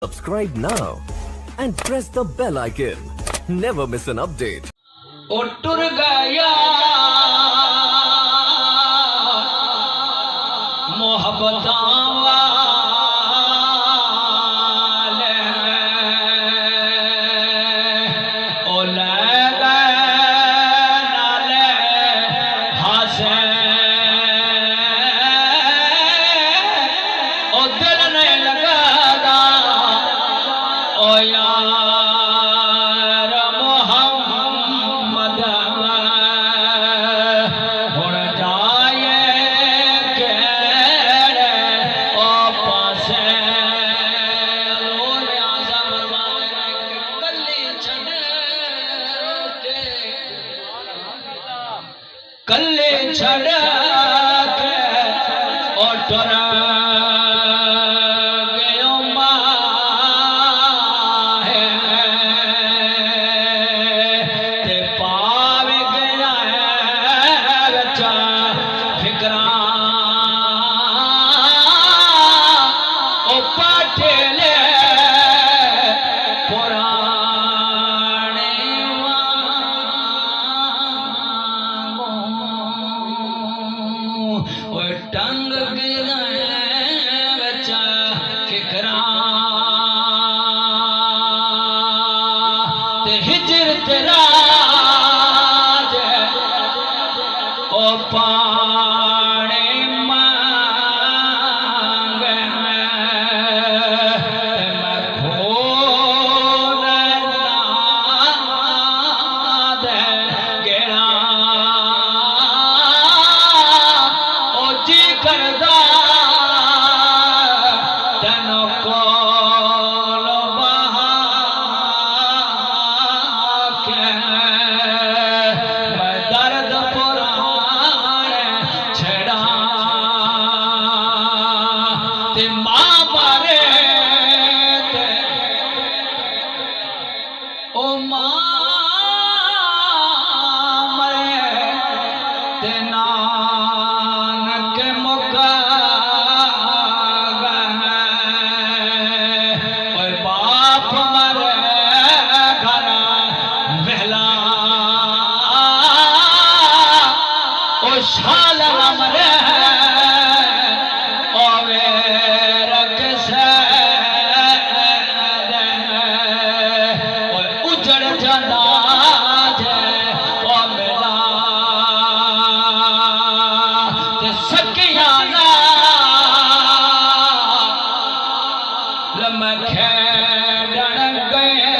Subscribe now and press the bell icon. Never miss an update. ओ टुर गया मोहब्बत वाले ओ ले गए नाले हासे ओ दिल नहीं लगादा ओ यार मोहम्मद हुण जाए केड़े ओ पासे लोने आजा फरमाने कल्ली छड़ के कल्ले छड़ के ओ टुर गयो माहे ते पावे गया है बच्चा फिकरां ओ पाटेले पुराने वांगू ओ टंग गया है बच्चा फिकरां ते हिजर तेरा ओ पाने मांगे ते मैं खोल ना दे गेड़ा ओ जी करदा तैनू कोल बहा के मैं दर्द पुराने छड़ा ते मां मारे ते ओ मां मरे ते नानक मुका गए और बाप मरे घर वेला ओ शाल मरे ओ वेरक से ओ उजड़ जाना जे ओ मेला ते सकिया ना लम खेडण गए